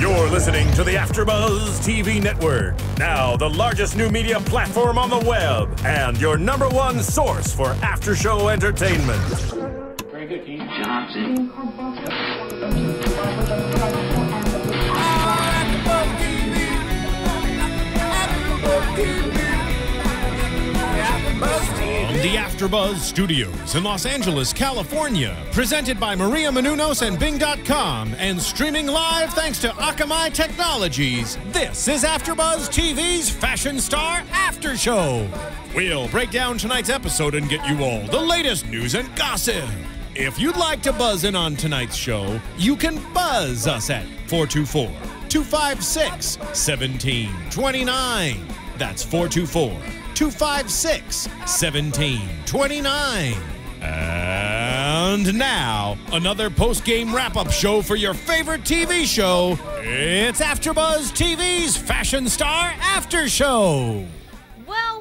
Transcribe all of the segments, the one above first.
You're listening to the AfterBuzz TV Network, now the largest new media platform on the web, and your #1 source for after-show entertainment. Very good, Keith. Johnson. From the AfterBuzz Studios in Los Angeles, California, presented by Maria Menounos and Bing.com, and streaming live thanks to Akamai Technologies, this is AfterBuzz TV's Fashion Star After Show. We'll break down tonight's episode and get you all the latest news and gossip. If you'd like to buzz in on tonight's show, you can buzz us at 424-256-1729. That's 424-256-1729. And now, another post-game wrap-up show for your favorite TV show. It's AfterBuzz TV's Fashion Star After Show. Well.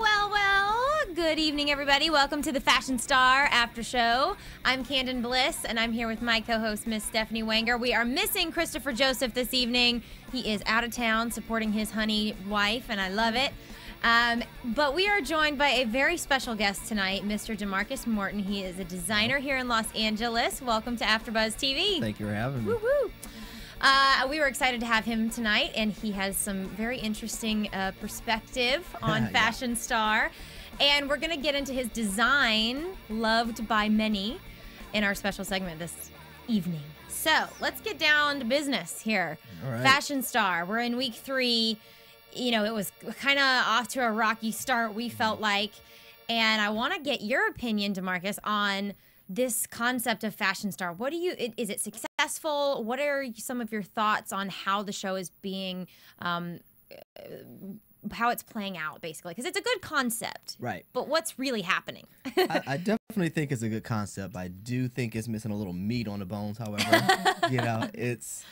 Good evening, everybody. Welcome to the Fashion Star After Show. I'm Canden Bliss, and I'm here with my co-host, Miss Stephanie Wenger. We are missing Christopher Joseph this evening. He is out of town supporting his honey wife, and I love it. But we are joined by a very special guest tonight, Mr. Damarcus Morton. He is a designer here in Los Angeles. Welcome to AfterBuzz TV. Thank you for having me. Woo-woo. We were excited to have him tonight, and he has some very interesting perspective on Fashion Star. And we're going to get into his design, loved by many, in our special segment this evening. So let's get down to business here. All right. Fashion Star. We're in week 3. You know, it was kind of off to a rocky start, we felt like. And I want to get your opinion, Demarcus, on this concept of Fashion Star. What do you, is it successful? What are some of your thoughts on how the show is being, how it's playing out, basically? Because it's a good concept. Right. But what's really happening? I definitely think it's a good concept. I do think it's missing a little meat on the bones, however. You know, it's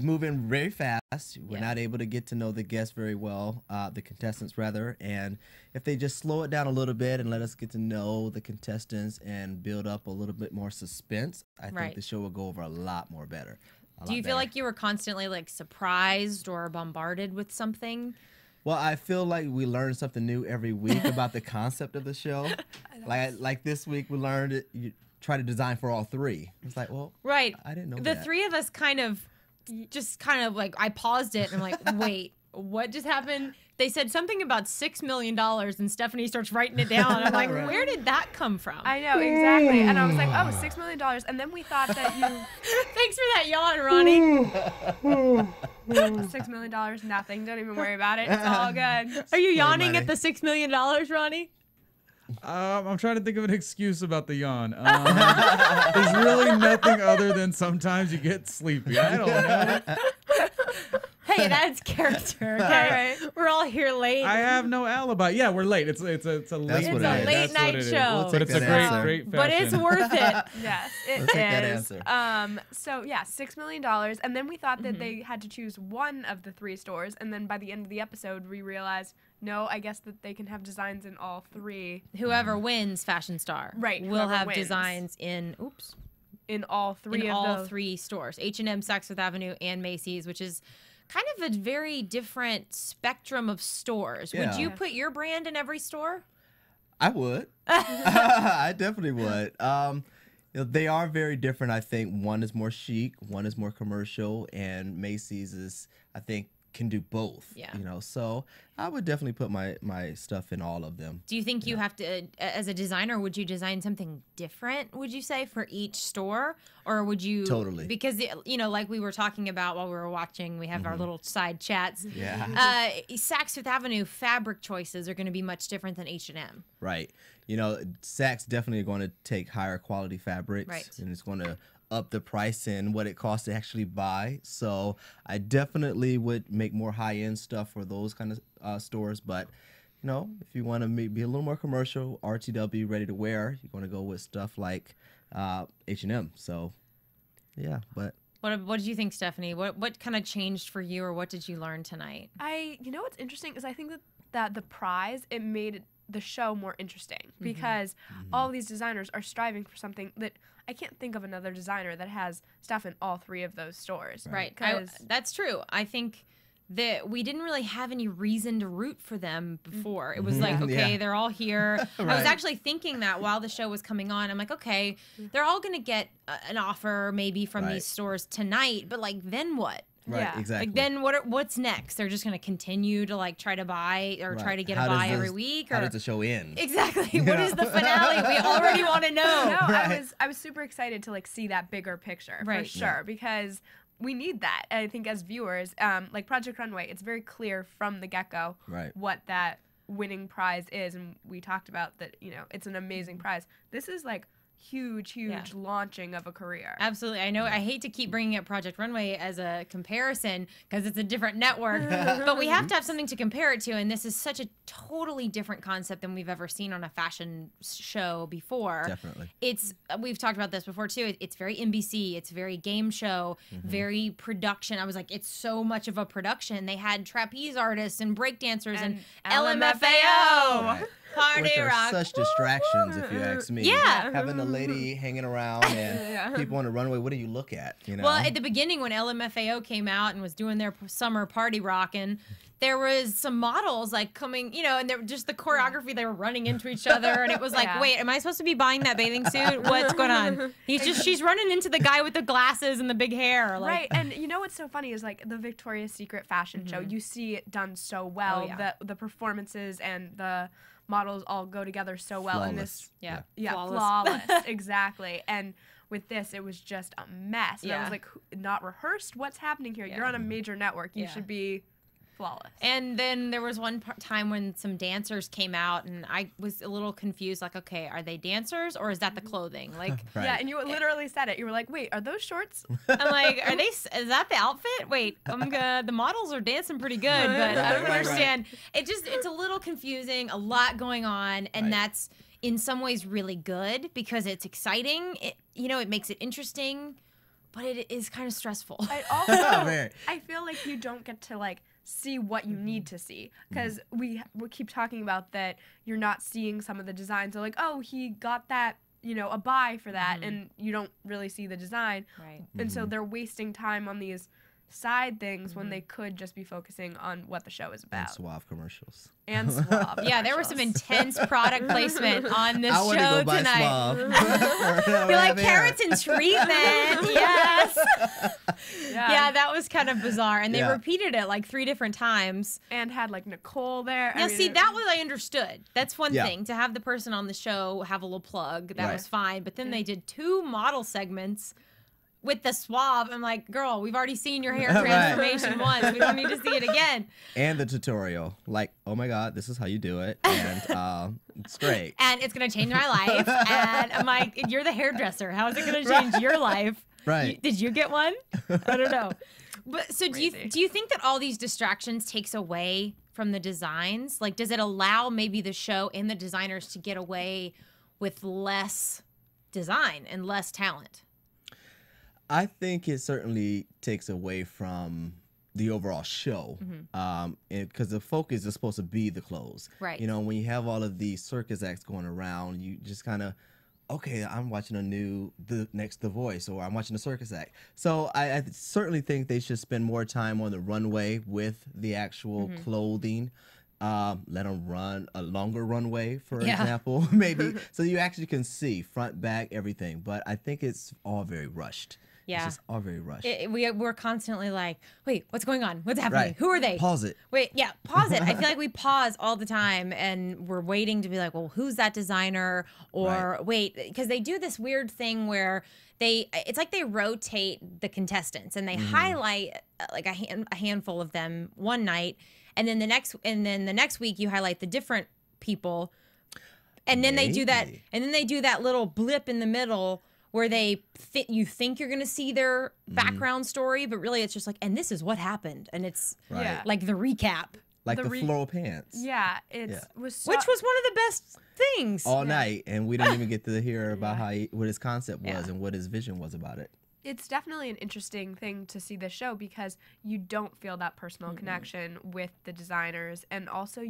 moving very fast. We're not able to get to know the guests very well, the contestants rather. And if they just slow it down a little bit and let us get to know the contestants and build up a little bit more suspense, I think the show will go over a lot more better. Do you feel like you were constantly like surprised or bombarded with something? Well, I feel like we learn something new every week about the concept of the show. Like this week, we learned it, you try to design for all 3. It's like, well, I didn't know that. The 3 of us kind of like, I paused it and I'm like, wait, what just happened? They said something about $6 million, and Stephanie starts writing it down. I'm like, where did that come from? I know, exactly. And I was like, oh, $6 million. And then we thought that you... Thanks for that yawn, Ronnie. $6 million, nothing. Don't even worry about it. It's all good. Are you yawning at the $6 million, Ronnie? I'm trying to think of an excuse about the yawn. There's really nothing other than sometimes you get sleepy. I don't know. Hey, that's character. Okay, we're all here late. I have no alibi. Yeah, we're late. It's a late night show. We'll But it's a great fashion. But it's worth it. Yes, it Take that is. answer. So yeah, $6 million, and then we thought that they had to choose one of the 3 stores, and then by the end of the episode, we realized, no, I guess that they can have designs in all 3. Whoever wins Fashion Star, will have designs in in all 3 in of all those. 3 stores: H&M, Saks Fifth Avenue, and Macy's, which is kind of a very different spectrum of stores. Yeah. Would you put your brand in every store? I would. I definitely would. You know, they are very different. I think one is more chic, one is more commercial, and Macy's is, I think, can do both. Yeah. You know, so I would definitely put my stuff in all of them. Do you think you have to, as a designer, would you design something different, would you say, for each store? Or would you... Totally. Because, you know, like we were talking about while we were watching, we have our little side chats. Yeah. Saks Fifth Avenue fabric choices are going to be much different than H&M. Right. You know, Saks definitely going to take higher quality fabrics. Right. And it's going to up the price and what it costs to actually buy. So I definitely would make more high-end stuff for those kind of stores. But, you know, if you want to be a little more commercial, RTW, ready to wear, you're going to go with stuff like H&M. So, yeah, but... What did you think, Stephanie? What kind of changed for you, or what did you learn tonight? You know what's interesting is I think that the prize, it made the show more interesting because all these designers are striving for something that I can't think of another designer that has stuff in all 3 of those stores. Right. That's true. I think that we didn't really have any reason to root for them before. It was like, okay, they're all here. I was actually thinking that while the show was coming on. I'm like, okay, they're all going to get an offer maybe from these stores tonight, but like then what? Right, exactly. Like then what's next? They're just going to continue to like try to buy or try to get a buy every week? Or how does the show end? Exactly. What is the finale? We already want to know. No, I was super excited to like see that bigger picture for sure because we need that. I think as viewers, like Project Runway, it's very clear from the get-go what that winning prize is, and we talked about that. You know, it's an amazing prize. This is like huge launching of a career. Absolutely. I know I hate to keep bringing up Project Runway as a comparison because it's a different network, but we have to have something to compare it to, and this is such a totally different concept than we've ever seen on a fashion show before. Definitely. We've talked about this before too. It's very NBC, it's very game show, very production. I was like, it's so much of a production. They had trapeze artists and breakdancers and LMFAO. Party Which are rock. such distractions, if you ask me. Yeah. Having a lady hanging around and people on the runway, what do you look at? You know? Well, at the beginning when LMFAO came out and was doing their summer party rocking, there was some models like coming, you know, and they're just the choreography, they were running into each other, and it was like, wait, am I supposed to be buying that bathing suit? What's going on? She's running into the guy with the glasses and the big hair. Like. Right, and you know what's so funny is like the Victoria's Secret fashion show, you see it done so well. The performances and the models all go together so well in this. Flawless. Exactly. And with this, it was just a mess. And I was like, not rehearsed? What's happening here? You're on a major network. You should be flawless. And then there was one time when some dancers came out, and I was a little confused. Like, okay, are they dancers or is that the clothing? Like, yeah, and you literally said it. You were like, wait, are those shorts? I'm like, is that the outfit? Wait, the models are dancing pretty good, but I don't understand. It's a little confusing. A lot going on, and that's in some ways really good because it's exciting. It makes it interesting, but it is kind of stressful. I also, I feel like you don't get to like see what you need to see because we keep talking about that you're not seeing some of the designs. They're like, oh, he got that, a buy for that, and you don't really see the design. Right. And so they're wasting time on these side things when they could just be focusing on what the show is about. And Suave commercials. Yeah, there was some intense product placement on this show show tonight. You're like, keratin treatment. Yes. Yeah, that was kind of bizarre. And they repeated it like 3 different times. And had like Nicole there. Now, that was I understood. That's one thing. To have the person on the show have a little plug, that was fine. But then they did 2 model segments with the Suave. I'm like, girl, we've already seen your hair transformation once. We don't need to see it again. And the tutorial. Like, oh my God, this is how you do it. And it's great. And it's going to change my life. And I'm like, you're the hairdresser. How is it going to change your life? Right. Did you get one? I don't know. But so do you think that all these distractions takes away from the designs? Like, does it allow maybe the show and the designers to get away with less design and less talent? I think it certainly takes away from the overall show, because the focus is supposed to be the clothes. Right. When you have all of these circus acts going around, you just kind of, okay, I'm watching the next The Voice, or I'm watching a circus act. So I certainly think they should spend more time on the runway with the actual clothing. Let them run a longer runway, for example, maybe, so you actually can see front, back, everything. But I think it's all very rushed. Yeah. It's just all very rushed. We're constantly like, wait, what's going on? What's happening? Right. Who are they? Pause it. Wait, yeah, pause it. I feel like we pause all the time and we're waiting to be like, well, who's that designer? Or wait, because they do this weird thing where it's like they rotate the contestants and they highlight like a handful of them one night, and then the next week you highlight the different people, and then they do that little blip in the middle where you think you're going to see their background story, but really it's just like, and this is what happened. And it's like the recap. Like the floral pants. Yeah, was so, which was one of the best things. All night, and we don't even get to hear about what his concept was and what his vision was about it. It's definitely an interesting thing to see this show because you don't feel that personal connection with the designers, and also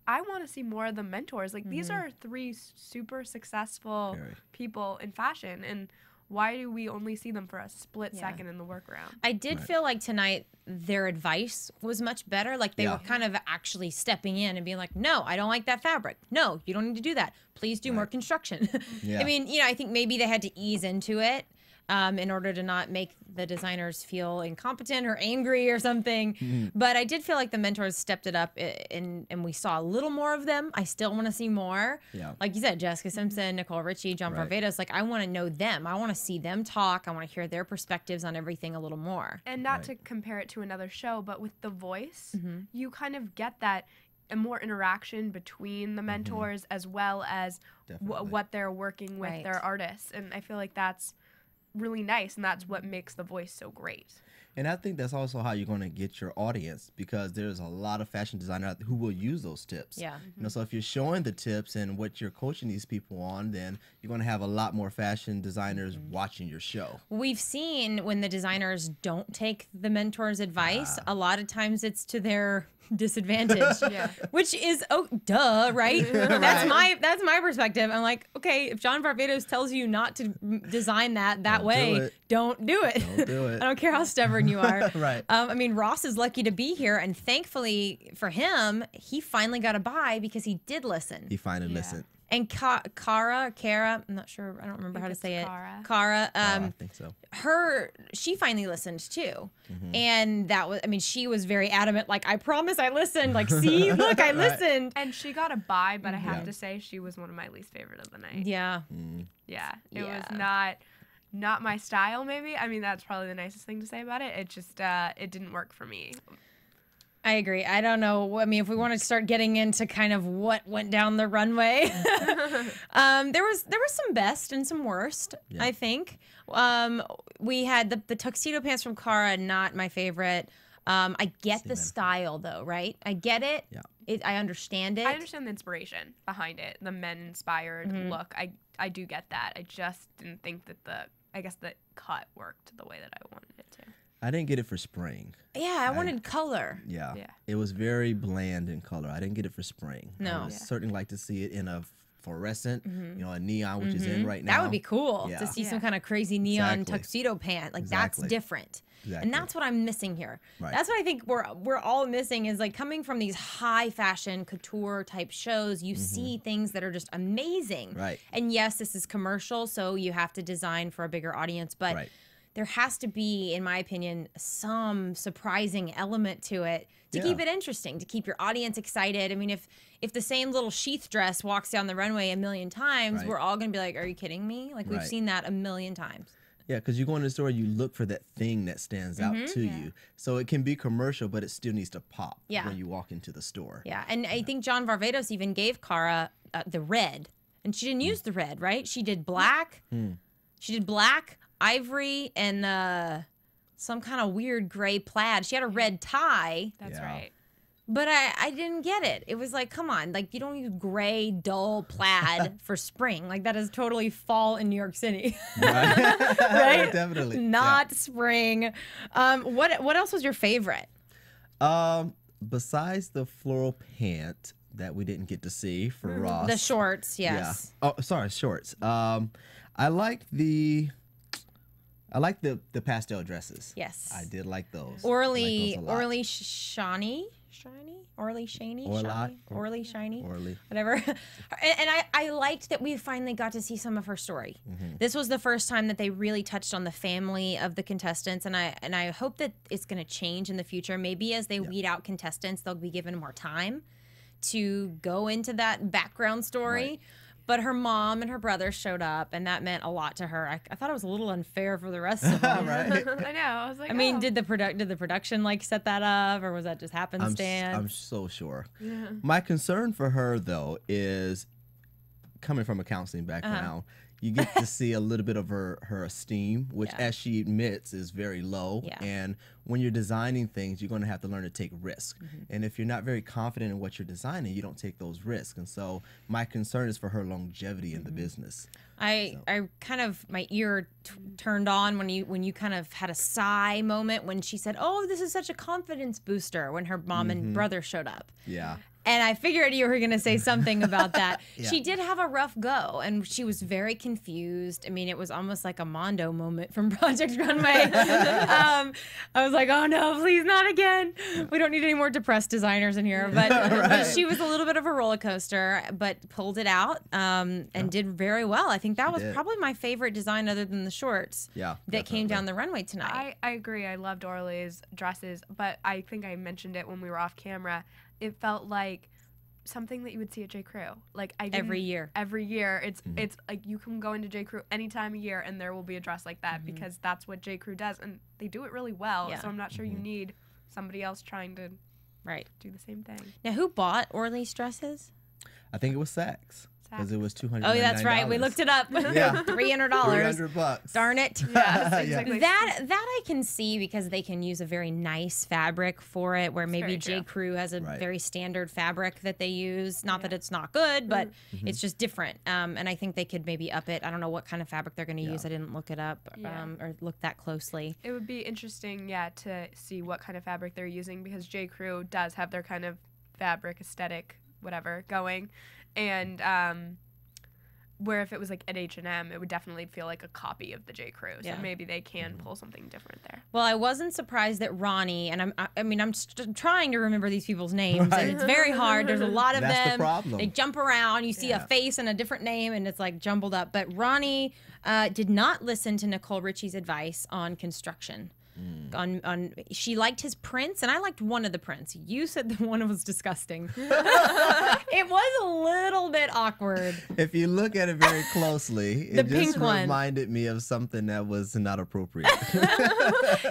I want to see more of the mentors. Like, these are 3 super successful people in fashion, and why do we only see them for a split second in the workaround? I did feel like tonight their advice was much better. Like, they were kind of actually stepping in and being like, no, I don't like that fabric. No, you don't need to do that. Please do more construction. I mean, you know, I think maybe they had to ease into it in order to not make the designers feel incompetent or angry or something. But I did feel like the mentors stepped it up, and we saw a little more of them. I still want to see more. Like you said, Jessica Simpson, Nicole Richie, John Varvatos. Like, I want to know them. I want to see them talk. I want to hear their perspectives on everything a little more. And not to compare it to another show, but with The Voice, you kind of get that a more interaction between the mentors as well as what they're working with their artists. And I feel like that's really nice, and that's what makes The Voice so great. And I think that's also how you're going to get your audience, because there's a lot of fashion designers who will use those tips. You know, so if you're showing the tips and what you're coaching these people on, then you're going to have a lot more fashion designers watching your show. We've seen when the designers don't take the mentor's advice, a lot of times it's to their disadvantage, which is right? That's my perspective. I'm like, okay, if John Varvatos tells you not to design that way, don't do it. Don't do it. I don't care how stubborn you are. Right. I mean, Ross is lucky to be here, and thankfully for him, he finally got a buy because he did listen. He finally listened. And Kara, I'm not sure, I don't remember how to say Kara. I think so. She finally listened too. And that was, I mean, she was very adamant, like, I promise I listened. Like, see, look, I listened. And she got a buy, but I have to say she was one of my least favorite of the night. It was not my style, maybe. I mean, that's probably the nicest thing to say about it. It just, it didn't work for me. I agree. I don't know. I mean, if we want to start getting into kind of what went down the runway, there was some best and some worst, I think. We had the tuxedo pants from Cara, not my favorite. I get the style, though, right? I get it. I understand it. I understand the inspiration behind it, the men-inspired look. I do get that. I just didn't think that the cut worked the way that I wanted it to. I didn't get it for spring. Yeah, I wanted color. Yeah. It was very bland in color. I didn't get it for spring. No. I would certainly like to see it in a fluorescent, you know, a neon, which is in right now. That would be cool to see some kind of crazy neon tuxedo pant. Like, that's different. And that's what I'm missing here. That's what I think we're all missing, is like, coming from these high fashion couture type shows, you see things that are just amazing. And yes, this is commercial, so you have to design for a bigger audience, but there has to be, in my opinion, some surprising element to it to keep it interesting, to keep your audience excited. I mean, if the same little sheath dress walks down the runway a million times, we're all going to be like, are you kidding me? Like, we've seen that a million times. Yeah, because you go in the store, you look for that thing that stands out to you. So it can be commercial, but it still needs to pop when you walk into the store. Yeah, and I think John Varvatos even gave Cara the red. And she didn't use the red, right? She did black. She did black, ivory, and some kind of weird gray plaid. She had a red tie. That's right. But I didn't get it. It was like, come on, like, you don't use gray, dull plaid for spring. Like, that is totally fall in New York City. Right? Definitely. Not spring. What else was your favorite? Besides the floral pant that we didn't get to see for Ross. The shorts, yes. Yeah. Oh, sorry, shorts. I liked the pastel dresses. Yes. I did like those. Orly Shiny, whatever. And I liked that we finally got to see some of her story. This was the first time that they really touched on the family of the contestants, and I hope that it's going to change in the future. Maybe as they weed out contestants, they'll be given more time to go into that background story. But her mom and her brother showed up, and that meant a lot to her. I thought it was a little unfair for the rest of them. I know. I was like, I mean, did the production like set that up, or was that just happenstance? I'm so sure. My concern for her, though, is coming from a counseling background. You get to see a little bit of her esteem, which, as she admits, is very low. And when you're designing things, you're going to have to learn to take risks. And if you're not very confident in what you're designing, you don't take those risks. And so my concern is for her longevity in the business. I kind of, my ear turned on when you kind of had a sigh moment when she said, oh, this is such a confidence booster, when her mom and brother showed up. And I figured you were going to say something about that. Yeah. She did have a rough go, and she was very confused. I mean, it was almost like a Mondo moment from Project Runway. I was like, oh no, please not again. We don't need any more depressed designers in here. But she was a little bit of a roller coaster, but pulled it out and did very well. I think that was probably my favorite design other than the shorts that came down the runway tonight. I agree. I loved Orly's dresses, but I think I mentioned it when we were off camera. It felt like something that you would see at J. Crew. Like every year, it's like you can go into J. Crew any time of year and there will be a dress like that because that's what J. Crew does, and they do it really well. So I'm not sure you need somebody else trying to do the same thing. Now, who bought Orly's dresses? I think it was Saks. Because it was $200. Oh, that's right. We looked it up. Yeah. $300. $300. Darn it. Yes, exactly. That I can see because they can use a very nice fabric for it, where maybe J. Crew has a very standard fabric that they use. Not that it's not good, but it's just different. And I think they could maybe up it. I don't know what kind of fabric they're going to use. I didn't look it up or look that closely. It would be interesting, to see what kind of fabric they're using, because J. Crew does have their kind of fabric aesthetic, whatever, going. And where if it was like at H&M, it would definitely feel like a copy of the J. Crew. So maybe they can pull something different there. Well, I wasn't surprised that Ronnie, and I'm trying to remember these people's names, and it's very hard. There's a lot of them. That's the problem. They jump around. You see a face and a different name, and it's like jumbled up. But Ronnie did not listen to Nicole Richie's advice on construction. She liked his prints, and I liked one of the prints. You said the one was disgusting. It was a little bit awkward. If you look at it very closely, it just reminded me of something that was not appropriate.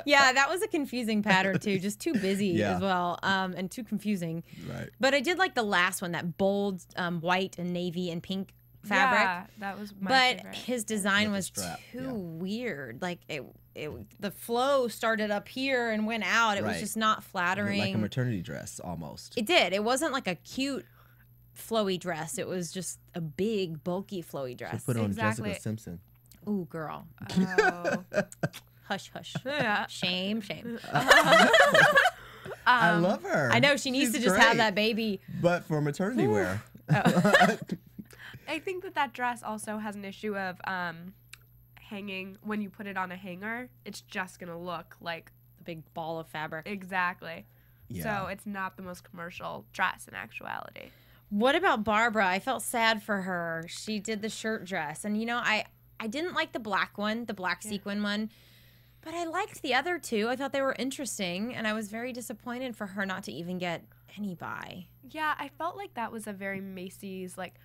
Yeah, that was a confusing pattern too. Just too busy as well, and too confusing. Right. But I did like the last one, that bold white and navy and pink fabric. Yeah, that was my favorite. His design was too weird. Like the flow started up here and went out. It was just not flattering. Like a maternity dress almost. It did. It wasn't like a cute flowy dress. It was just a big bulky flowy dress. Put on Jessica Simpson. Ooh, girl. Oh. Hush, hush. Yeah. Shame, shame. I love her. I know she needs to just have that baby. But for maternity wear. I think that dress also has an issue of hanging. When you put it on a hanger, it's just gonna look like a big ball of fabric. Exactly. Yeah. So it's not the most commercial dress in actuality. What about Barbara? I felt sad for her. She did the shirt dress, and I didn't like the black one, the black sequin one, but I liked the other two. I thought they were interesting, and I was very disappointed for her not to even get any buy. Yeah, I felt like that was a very Macy's, like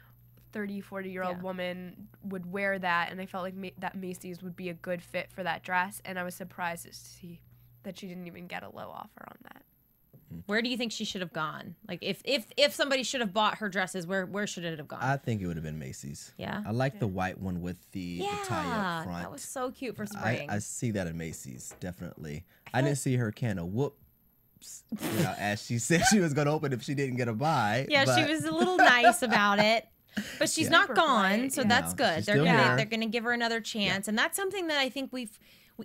30, 40-year-old woman would wear that, and I felt like that Macy's would be a good fit for that dress, and I was surprised to see that she didn't even get a low offer on that. Where do you think she should have gone? Like, if somebody should have bought her dresses, where should it have gone? I think it would have been Macy's. Yeah? I like the white one with the tie up front. That was so cute for spring. I see that in Macy's, definitely. I didn't see her kind of whoops, as she said she was going to open if she didn't get a buy. Yeah, she was a little nice about it. But she's not gone, so that's good. They're gonna give her another chance, and that's something that I think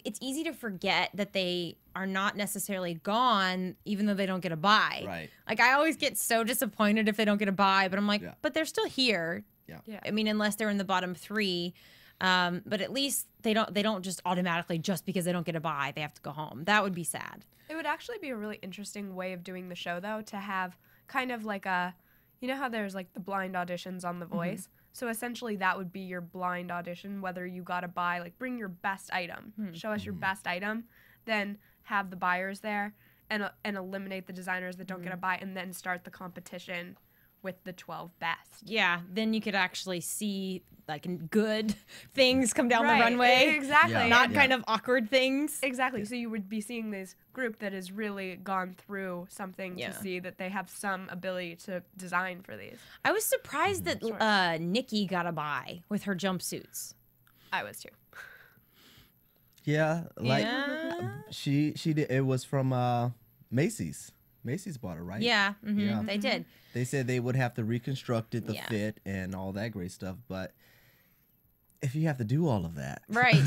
it's easy to forget that they are not necessarily gone, even though they don't get a buy. Right. Like, I always get so disappointed if they don't get a buy, but I'm like, but they're still here. Yeah. I mean, unless they're in the bottom three, but at least they don't just automatically, just because they don't get a buy, they have to go home. That would be sad. It would actually be a really interesting way of doing the show, though, to have kind of like a. You know how there's like the blind auditions on The Voice? So essentially that would be your blind audition, whether you got to buy, like bring your best item, show us your best item, then have the buyers there and eliminate the designers that don't get a buy, and then start the competition with the 12 best. Yeah, then you could actually see like good things come down the runway. Exactly. Yeah. Not kind of awkward things. Exactly. So you would be seeing this group that has really gone through something to see that they have some ability to design for these. I was surprised that Nikki got a buy with her jumpsuits. I was too. Yeah, like she did. It was from Macy's. Macy's bought it, right? Yeah, they did. They said they would have to reconstruct it, the fit, and all that great stuff. But if you have to do all of that. Right.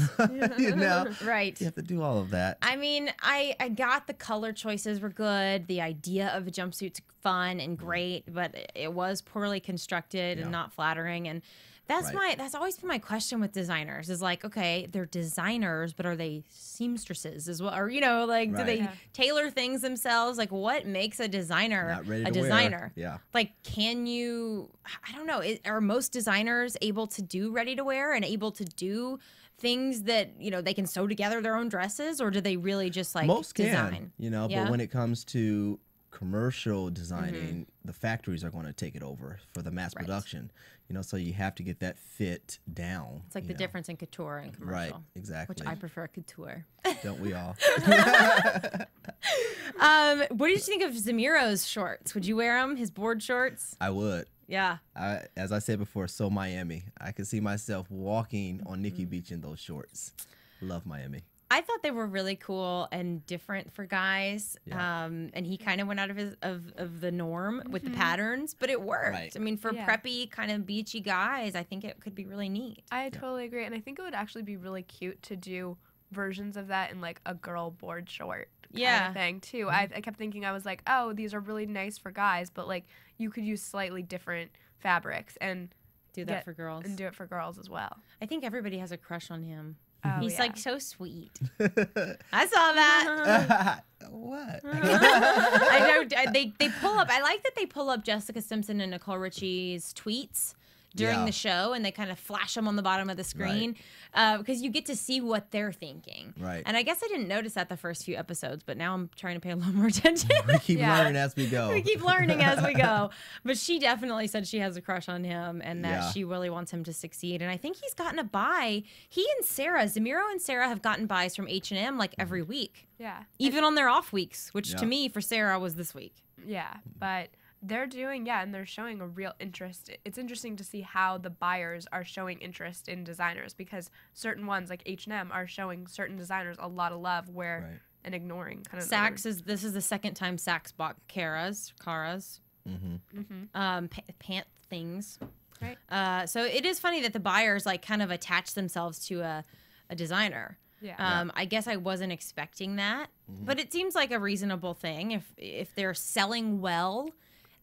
You know? Right. You have to do all of that. I mean, I got the color choices were good. The idea of a jumpsuit's fun and great, but it was poorly constructed and not flattering. And that's always been my question with designers is like, okay, they're designers, but are they seamstresses as well? Or, you know, like, do they tailor things themselves? Like, what makes a designer a designer? Yeah. Like, can you, I don't know, are most designers able to do ready to wear and able to do things that, you know, they can sew together their own dresses, or do they really just like most design? Can, you know, but when it comes to commercial designing, the factories are going to take it over for the mass production. You know, so you have to get that fit down. It's like the difference in couture and commercial. Right, exactly. Which I prefer couture. Don't we all? What did you think of Zamiro's shorts? Would you wear them? His board shorts? I would. Yeah. As I said before, so Miami. I could see myself walking on Nikki Beach in those shorts. Love Miami. I thought they were really cool and different for guys. Yeah. And he kind of went out of his of the norm with the patterns, but it worked. Right. I mean, for preppy, kind of beachy guys, I think it could be really neat. I totally agree. And I think it would actually be really cute to do versions of that in like a girl board short kind of thing too. I kept thinking, I was like, oh, these are really nice for guys, but like you could use slightly different fabrics and do that for girls. And do it for girls as well. I think everybody has a crush on him. Oh, he's like so sweet. I saw that. What? I know they pull up. I like that they pull up Jessica Simpson and Nicole Richie's tweets during the show, and they kind of flash them on the bottom of the screen because you get to see what they're thinking. Right. And I guess I didn't notice that the first few episodes, but now I'm trying to pay a little more attention. We keep learning as we go. We keep learning as we go. But she definitely said she has a crush on him and that she really wants him to succeed. And I think he's gotten a buy. He and Sarah, Zamiro and Sarah have gotten buys from H&M like every week. Yeah. Even on their off weeks, which to me, for Sarah, was this week. Yeah, but they're doing, and they're showing a real interest. It's interesting to see how the buyers are showing interest in designers, because certain ones like H&M are showing certain designers a lot of love and ignoring kind of Saks this is the second time Saks bought Kara's pant things. Right. So it is funny that the buyers like kind of attach themselves to a designer. Yeah. I guess I wasn't expecting that, but it seems like a reasonable thing if they're selling well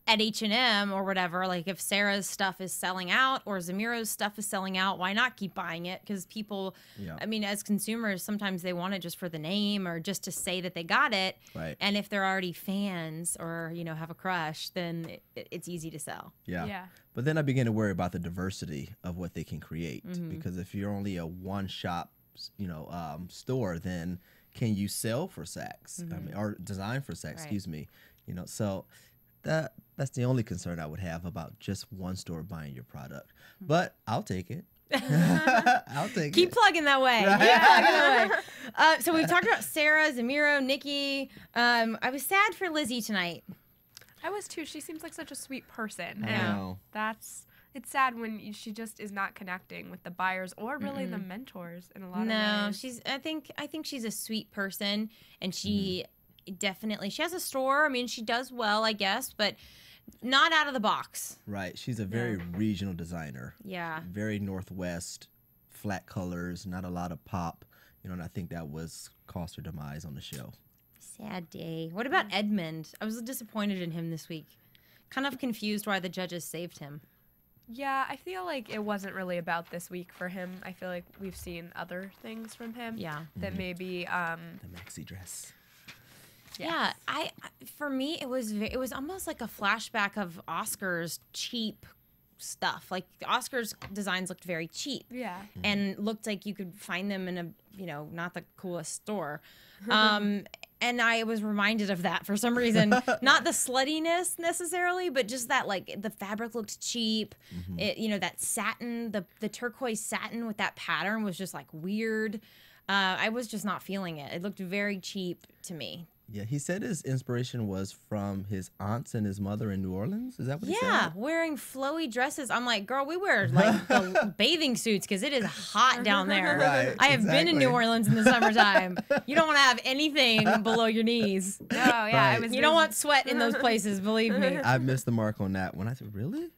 at H&M or whatever. Like if Sarah's stuff is selling out or Zamiro's stuff is selling out, why not keep buying it? Because people, I mean, as consumers, sometimes they want it just for the name or just to say that they got it. Right. And if they're already fans or, you know, have a crush, then it's easy to sell. Yeah. But then I begin to worry about the diversity of what they can create, because if you're only a one-shop, you know, store, then can you sell for Saks? I mean, or design for Saks, excuse me. You know, so that's the only concern I would have about just one store buying your product. But I'll take it. I'll take it. Keep plugging that way. Yeah. So we've talked about Sarah, Zamiro, Nikki. I was sad for Lizzie tonight. I was too. She seems like such a sweet person. I know. It's sad when she just is not connecting with the buyers or really the mentors in a lot of ways. I think she's a sweet person, and she definitely, she has a store. I mean, she does well, I guess, but not out of the box. Right. She's a very regional designer. Yeah. Very Northwest, flat colors, not a lot of pop. You know, and I think that was caused her demise on the show. Sad day. What about Edmund? I was disappointed in him this week. Kind of confused why the judges saved him. Yeah, I feel like it wasn't really about this week for him. I feel like we've seen other things from him. Yeah. That maybe the maxi dress. Yes. Yeah, for me it was almost like a flashback of Oscar's cheap stuff. Like Oscar's designs looked very cheap. Yeah. And looked like you could find them in a, you know, not the coolest store. And I was reminded of that for some reason. Not the sluttiness necessarily, but just that, like, the fabric looked cheap. It, you know, that satin, the turquoise satin with that pattern was just, like, weird. I was just not feeling it. It looked very cheap to me. Yeah, he said his inspiration was from his aunts and his mother in New Orleans. Is that what he said? Yeah, wearing flowy dresses. I'm like, girl, we wear like the bathing suits because it is hot down there. Right, I have been in New Orleans in the summertime. You don't want to have anything below your knees. No, yeah, right. You don't want sweat in those places, believe me. I missed the mark on that one. I said, really?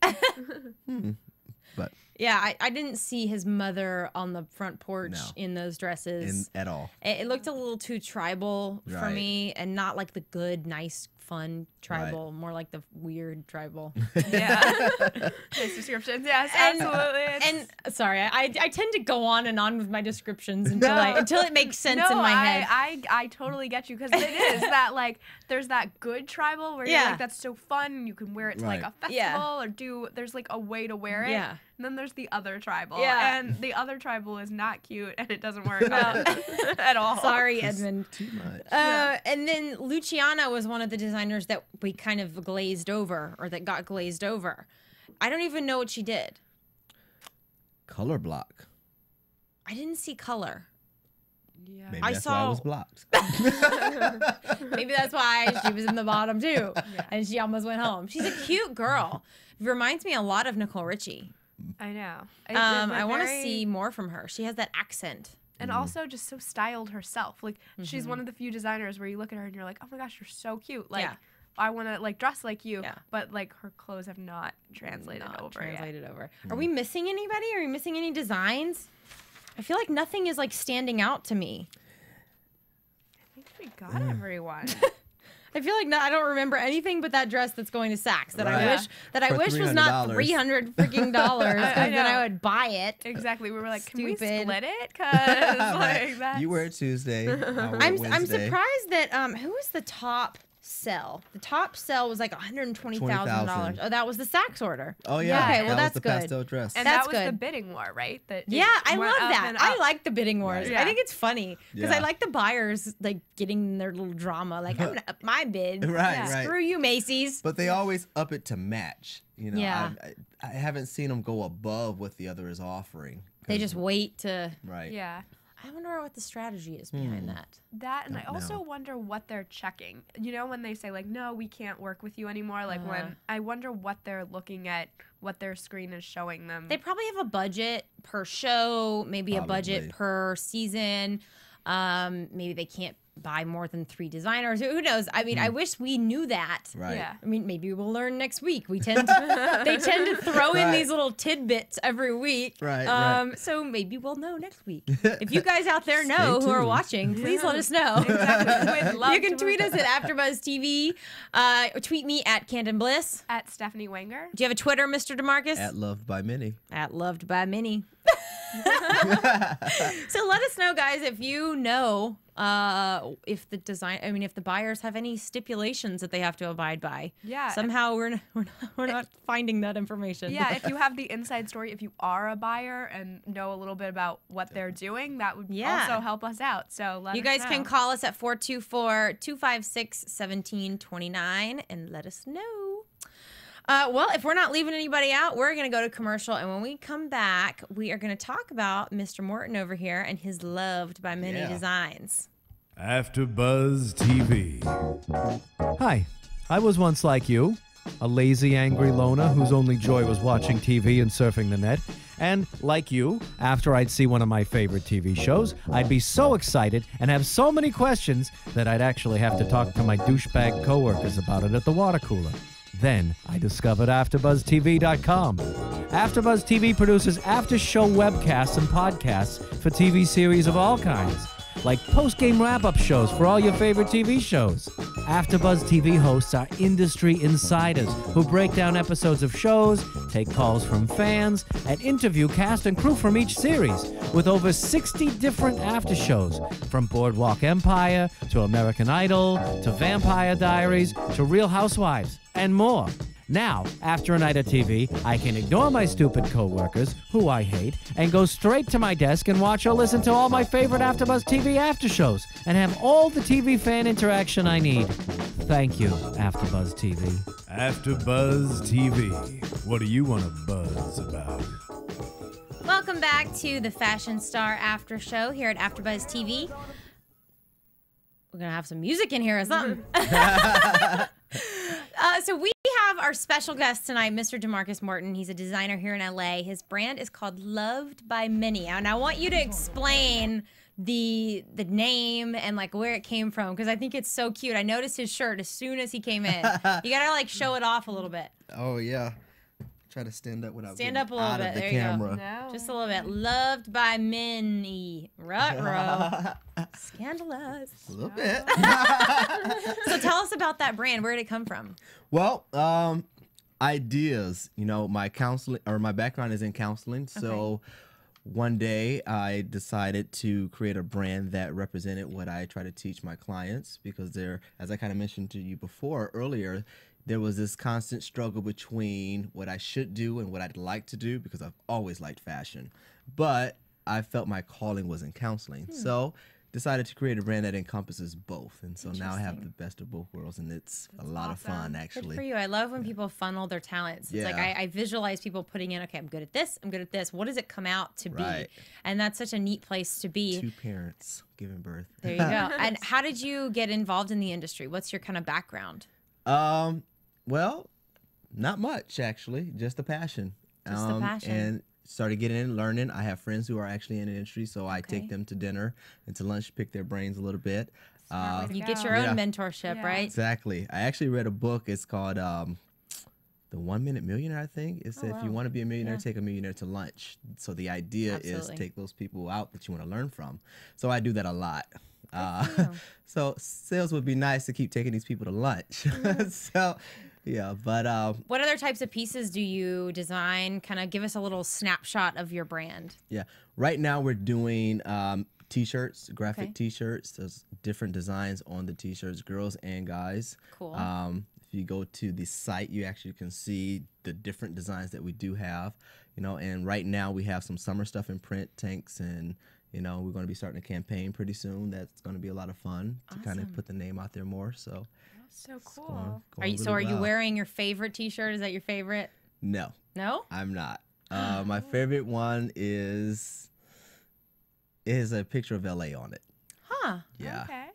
But Yeah, I didn't see his mother on the front porch in those dresses. At all. It looked a little too tribal for me, and not like the good, nice, fun tribal, more like the weird tribal. Yeah. Nice descriptions. Yes, absolutely. And sorry, I tend to go on and on with my descriptions until it makes sense in my head. I totally get you, because it is that, like, there's that good tribal where you're like, that's so fun, you can wear it to like a festival or there's like a way to wear it. Yeah. And then there's the other tribal. Yeah. And the other tribal is not cute, and it doesn't work at all. Sorry, Edmund. Too much. And then Luciano was one of the designers that we kind of glazed over, or that got glazed over. I don't even know what she did. Color block. I didn't see color. Yeah. Maybe that's why it was blocked. Maybe that's why she was in the bottom too, and she almost went home. She's a cute girl. It reminds me a lot of Nicole Richie. I know. I want to see more from her. She has that accent. And also just so styled herself. Like, she's one of the few designers where you look at her and you're like, oh my gosh, you're so cute. Like, I want to like dress like you. Yeah. But like her clothes have not translated over yet. Are we missing anybody? Are we missing any designs? I feel like nothing is like standing out to me. I think we got everyone. I feel like I don't remember anything but that dress that's going to Saks that I wish was not $300 freaking dollars, because then I would buy it. Exactly. We were like, can we split it? Cause like that's... You wear it Tuesday. I'm surprised that who was the top sell? The top sell was like $120,000. Oh, that was the Saks order. Oh yeah. Okay, well that's good. The pastel dress. And that was the bidding war, right? I love that. I like the bidding wars. I think it's funny because I like the buyers like getting their little drama. Like, I'm gonna up my bid. Right. Screw you, Macy's. But they always up it to match. You know. I haven't seen them go above what the other is offering. They just wait to. Right. Yeah. I wonder what the strategy is behind that. And I also wonder what they're checking. You know, when they say like, no, we can't work with you anymore. Like I wonder what they're looking at, what their screen is showing them. They probably have a budget per show, maybe a budget per season. Maybe they can't buy more than 3 designers. Who knows? I mean, I wish we knew that. Right. Yeah. I mean, maybe we'll learn next week. They tend to throw in these little tidbits every week. Right. So maybe we'll know next week. If you guys out there know who are watching, please let us know. Exactly. You can tweet us at AfterBuzz TV. Tweet me at Canden Bliss. At Stephanie Wenger. Do you have a Twitter, Mr. Demarcus? At Loved by Many. At Loved by Many. So let us know, guys, if you know if the buyers have any stipulations that they have to abide by. Yeah. Somehow we're not finding that information. Yeah, if you have the inside story, if you are a buyer and know a little bit about what they're doing, that would also help us out. So let you us guys know. can call us at 424-256-1729 and let us know. Well, if we're not leaving anybody out, we're going to go to commercial. And when we come back, we are going to talk about Mr. Morton over here and his Loved by Many designs. AfterBuzz TV. Hi, I was once like you, a lazy, angry loner whose only joy was watching TV and surfing the net. And like you, after I'd see one of my favorite TV shows, I'd be so excited and have so many questions that I'd actually have to talk to my douchebag coworkers about it at the water cooler. Then I discovered AfterBuzzTV.com. AfterBuzz TV produces after-show webcasts and podcasts for TV series of all kinds, like post-game wrap-up shows for all your favorite TV shows. AfterBuzz TV hosts are industry insiders who break down episodes of shows, take calls from fans, and interview cast and crew from each series, with over 60 different after shows, from Boardwalk Empire to American Idol to Vampire Diaries to Real Housewives, and more. Now, after a night of TV, I can ignore my stupid coworkers, who I hate, and go straight to my desk and watch or listen to all my favorite AfterBuzz TV after shows, and have all the TV fan interaction I need. Thank you, AfterBuzz TV. AfterBuzz TV. What do you want to buzz about? Welcome back to the Fashion Star After Show here at AfterBuzz TV. We're going to have some music in here or something. So we have our special guest tonight, Mr. Damarcus Morton. He's a designer here in LA. His brand is called Loved by Many. And I want you to explain the name and like where it came from, because I think it's so cute. I noticed his shirt as soon as he came in. You got to like show it off a little bit. Oh, yeah. Try to stand up without stand up a little bit. The there camera. you go. No. Just a little bit. Loved by many. Ruh-roh. Scandalous. A little bit. So tell us about that brand. Where did it come from? Well, ideas. You know, my background is in counseling, so one day I decided to create a brand that represented what I try to teach my clients, because as I kind of mentioned to you earlier, there was this constant struggle between what I should do and what I'd like to do, because I've always liked fashion, but I felt my calling was in counseling. So decided to create a brand that encompasses both, and so now I have the best of both worlds, and it's a lot of fun, actually. Good for you. I love when people funnel their talents. It's like I visualize people putting in, okay, I'm good at this, I'm good at this. What does it come out to be? And that's such a neat place to be. 2 parents giving birth. There you go. And how did you get involved in the industry? What's your kind of background? Well, not much, actually. Just a passion. Just a passion. And started getting in, learning. I have friends who are actually in the industry, so I take them to dinner and to lunch, pick their brains a little bit. You get your own mentorship, right? Exactly. I actually read a book. It's called The 1 Minute Millionaire, I think. It said if you want to be a millionaire, take a millionaire to lunch. So the idea is take those people out that you want to learn from. So I do that a lot. So sales would be nice to keep taking these people to lunch. So yeah, but what other types of pieces do you design? Kind of give us a little snapshot of your brand. Yeah, right now we're doing t-shirts, graphic t-shirts. There's different designs on the t-shirts, girls and guys. Cool. If you go to the site, you actually can see the different designs that we do have. You know, and right now we have some summer stuff in print, tanks, and you know, we're going to be starting a campaign pretty soon. That's going to be a lot of fun to kind of put the name out there more. So. So cool. Are you wearing your favorite t-shirt? Is that your favorite? No. No? I'm not. My favorite one is a picture of LA on it. Huh. Yeah. Okay.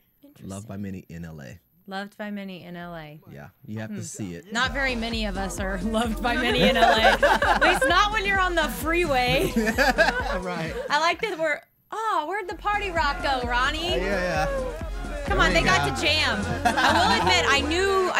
Loved by many in LA. Loved by many in LA. Yeah, you have to see it. Not very many of us are loved by many in LA. At least not when you're on the freeway. Right. I like that where'd the party rock go, Ronnie? Yeah. Come on, they got to jam. I will admit, I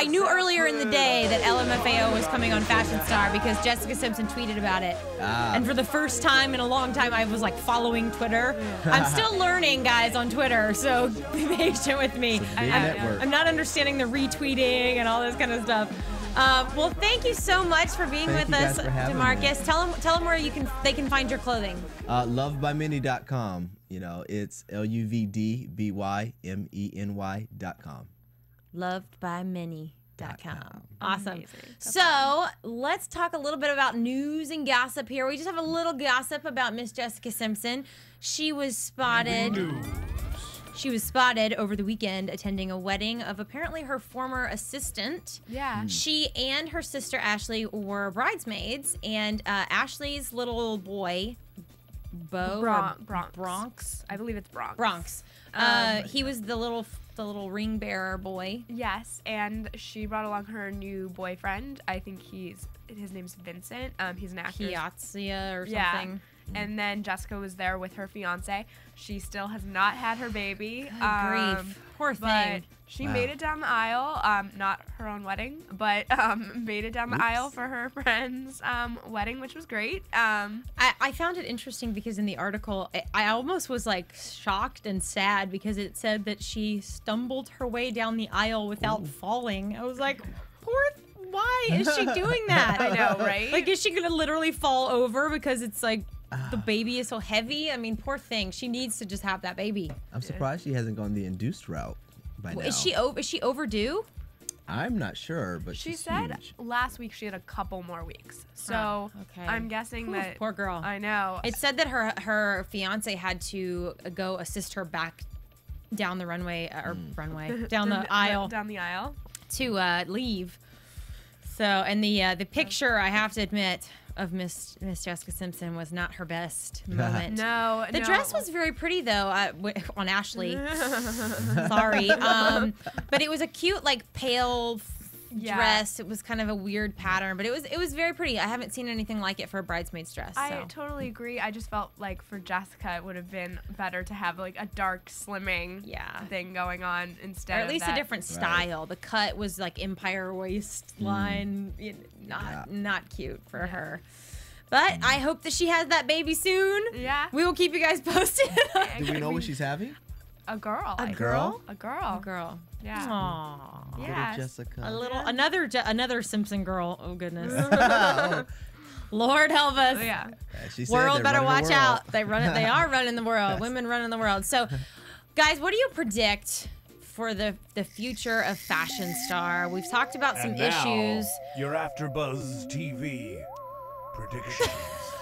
knew earlier in the day that LMFAO was coming on Fashion Star because Jessica Simpson tweeted about it. And for the first time in a long time, I was like following Twitter. I'm still learning, guys, on Twitter, so be patient with me. I'm not understanding the retweeting and all this kind of stuff. Well, thank you so much for being with us, Demarcus. Tell them where they can find your clothing. Lovedbymany.com. You know, it's LUVDBYMENY.com. Lovedbymany.com. Awesome. So let's talk a little bit about news and gossip here. We just have a little gossip about Miss Jessica Simpson. She was spotted over the weekend attending a wedding of apparently her former assistant. Yeah. She and her sister Ashley were bridesmaids, and Ashley's little boy, Bronx. I believe it's Bronx. Bronx. He was the little ring bearer boy. Yes, and she brought along her new boyfriend. I think his name's Vincent. He's an actor. Piazza or something. Yeah. And then Jessica was there with her fiance. She still has not had her baby. Grief. Poor thing. She made it down the aisle. Not her own wedding, but made it down the aisle for her friend's wedding, which was great. I found it interesting because in the article, I almost was like shocked and sad because it said that she stumbled her way down the aisle without falling. I was like, why is she doing that? I know, right? Like, is she gonna literally fall over because it's like the baby is so heavy? I mean, poor thing. She needs to just have that baby. I'm surprised she hasn't gone the induced route by now. Is she overdue? I'm not sure, but she she's said huge. last week she had a couple more weeks. So I'm guessing that poor girl. I know. It said that her fiance had to go assist her back down the runway down the aisle. Down the aisle to leave. So, and the picture, I have to admit, of Miss Jessica Simpson was not her best moment. No, the dress was very pretty though on Ashley. Sorry, but it was a cute like pale dress. It was kind of a weird pattern, but it was very pretty. I haven't seen anything like it for a bridesmaid's dress. I totally agree. I just felt like for Jessica, it would have been better to have like a dark slimming thing going on instead, or at least of that. a different style. The cut was like empire waistline, not cute for her. But I hope that she has that baby soon. Yeah. We will keep you guys posted. Do we know what she's having? A girl. A girl? A girl. A girl. Yeah. Aww. Yeah. Jessica. Another Simpson girl. Oh goodness. Lord help us. Yeah. World better watch out. They run it. They are running the world. Women running the world. So, guys, what do you predict for the future of Fashion Star? We've talked about some issues. Your AfterBuzz TV predictions.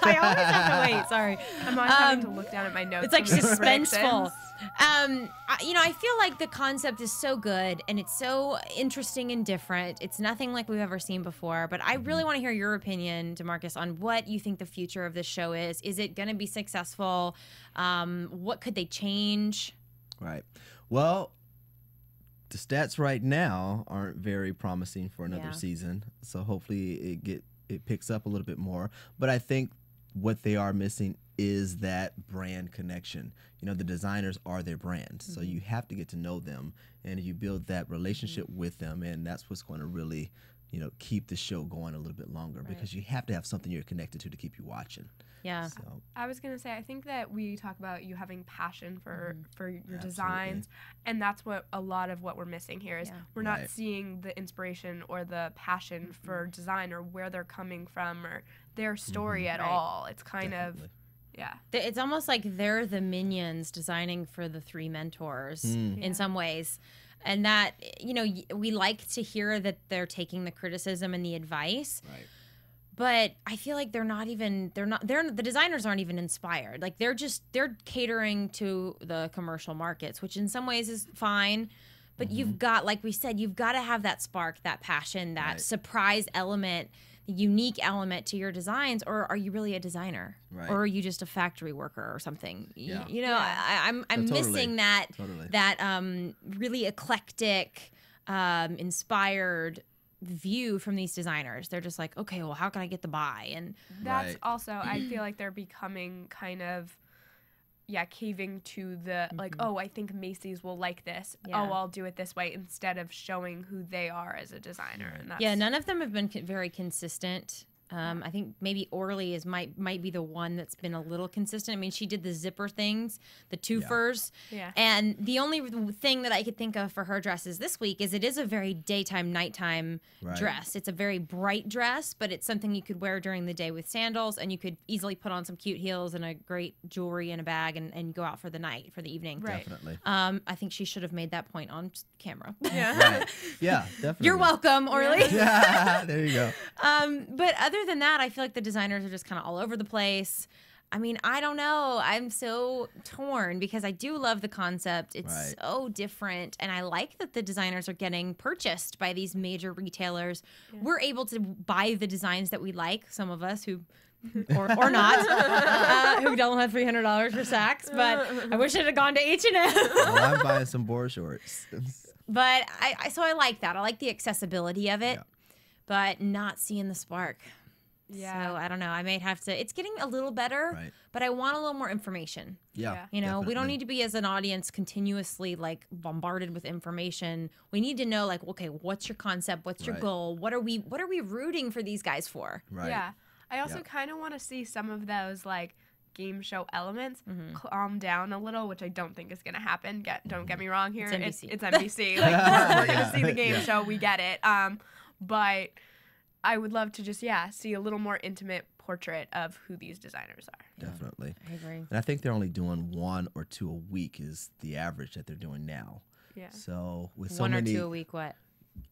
I always have to wait. Sorry. I'm always having to look down at my notes. It's like suspenseful. I feel like the concept is so good and it's so interesting and different. It's nothing like we've ever seen before. But I really want to hear your opinion, Demarcus, on what you think the future of this show is. Is it going to be successful? What could they change? Right. Well, the stats right now aren't very promising for another season. So hopefully it picks up a little bit more. But I think what they are missing is that brand connection. You know, the designers are their brand, so you have to get to know them, and you build that relationship with them, and that's what's going to really, you know, keep the show going a little bit longer, because you have to have something you're connected to keep you watching. Yeah. So. I was gonna say, I think that we talk about you having passion for your designs, and that's what a lot of what we're missing here is we're not seeing the inspiration or the passion for design or where they're coming from or their story at all. It's kind of it's almost like they're the minions designing for the three mentors in some ways. And that, you know, we like to hear that they're taking the criticism and the advice. Right. But I feel like the designers aren't even inspired. Like they're catering to the commercial markets, which in some ways is fine. But you've got, like we said, you've got to have that spark, that passion, that surprise element, the unique element to your designs. Or are you really a designer? Right. Or are you just a factory worker or something? Yeah. You know, I'm missing that really eclectic, inspired view from these designers. They're just like, okay, well, how can I get the buy? And that's also, I feel like they're becoming kind of caving to the like, oh, I think Macy's will like this. Oh, I'll do it this way, instead of showing who they are as a designer. And that's, none of them have been very consistent. I think maybe Orly might be the one that's been a little consistent. I mean, she did the zipper things, the twofers. Yeah. And the only thing that I could think of for her dresses this week is it is a very daytime, nighttime dress. It's a very bright dress, but it's something you could wear during the day with sandals, and you could easily put on some cute heels and a great jewelry in a bag and go out for the night, for the evening. Right. Definitely. I think she should have made that point on camera. Yeah. Right. Yeah, definitely. You're welcome, Orly. Yeah, there you go. But other than that, I feel like the designers are just kind of all over the place. I mean, I don't know. I'm so torn because I do love the concept. It's so different. And I like that the designers are getting purchased by these major retailers. Yeah. We're able to buy the designs that we like, some of us who or not, who don't have $300 for Saks. But I wish it had gone to H&M. Well, I'm buying some board shorts. But so I like that. I like the accessibility of it, but not seeing the spark. Yeah. So I don't know. I might have to. It's getting a little better, but I want a little more information. Yeah. You know, we don't need to be, as an audience, continuously like bombarded with information. We need to know, like, okay, what's your concept? What's your goal? What are we rooting for these guys for? Right. Yeah. I also kind of want to see some of those like game show elements calm down a little, which I don't think is going to happen. Don't get me wrong here. It's NBC. It's NBC. Like we're going to see the game show. We get it. But I would love to just, see a little more intimate portrait of who these designers are. Definitely. I agree. And I think they're only doing 1 or 2 a week is the average that they're doing now. Yeah. So with so 1 or many 2 a week, what?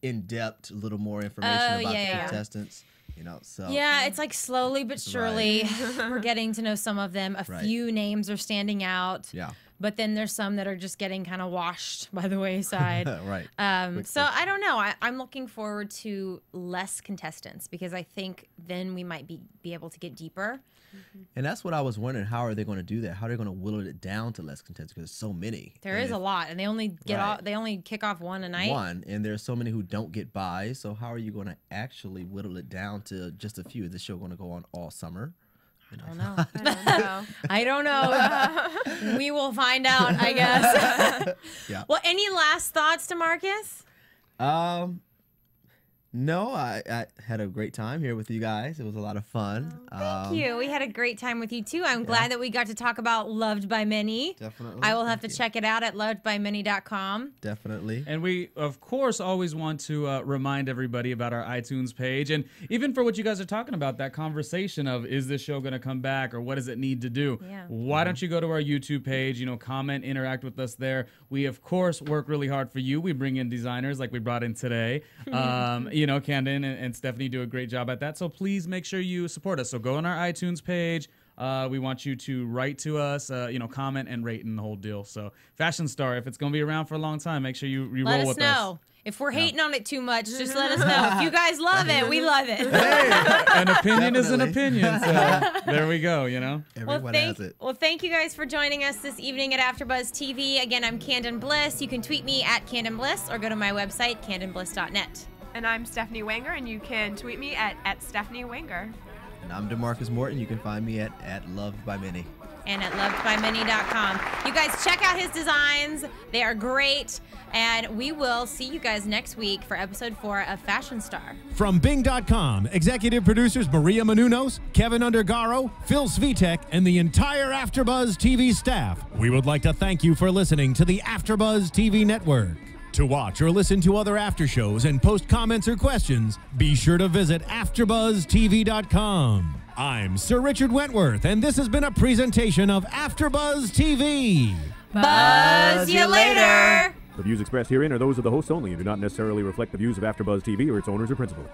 In-depth, a little more information about the contestants. You know, so it's like slowly but surely we're getting to know some of them. A few names are standing out. Yeah. but then there's some that are just getting kind of washed by the wayside. Right. So I don't know. I'm looking forward to less contestants because I think then we might be able to get deeper. And that's what I was wondering. How are they going to do that? How are they going to whittle it down to less contestants? Because there's so many. There is a lot, and they only they only kick off one a night. And there's so many who don't get by. So how are you going to actually whittle it down to just a few? Is this show going to go on all summer? I don't know. I don't know. We will find out, I guess. Yeah. Well, any last thoughts, Demarcus? No, I had a great time here with you guys. It was a lot of fun. Thank you. We had a great time with you, too. I'm glad that we got to talk about Loved by Many. Definitely. I will have to check it out at lovedbymany.com. Definitely. And we, of course, always want to remind everybody about our iTunes page. And even for what you guys are talking about, that conversation of, is this show going to come back or what does it need to do? Yeah. Why don't you go to our YouTube page, you know, comment, interact with us there. We, of course, work really hard for you. We bring in designers like we brought in today. You know, Canden and Stephanie do a great job at that. So please make sure you support us. So go on our iTunes page. We want you to write to us, you know, comment and rate and the whole deal. So Fashion Star, if it's going to be around for a long time, make sure you roll with us. Let us know. If we're hating on it too much, just let us know. If you guys love it, we love it. Hey, an opinion is an opinion. So there we go, you know. Everyone has it. Well, thank you guys for joining us this evening at AfterBuzz TV. Again, I'm Canden Bliss. You can tweet me at Canden Bliss or go to my website, candenbliss.net. And I'm Stephanie Wenger, and you can tweet me at Stephanie Wenger. And I'm Damarcus Morton. You can find me at Loved by Many. And at lovedbymany.com. You guys check out his designs. They are great. And we will see you guys next week for episode 4 of Fashion Star. From Bing.com, executive producers Maria Menounos, Kevin Undergaro, Phil Svitek, and the entire AfterBuzz TV staff, we would like to thank you for listening to the AfterBuzz TV network. To watch or listen to other after shows and post comments or questions, be sure to visit AfterBuzzTV.com. I'm Sir Richard Wentworth, and this has been a presentation of AfterBuzz TV. Buzz you later! The views expressed herein are those of the hosts only and do not necessarily reflect the views of AfterBuzz TV or its owners or principals.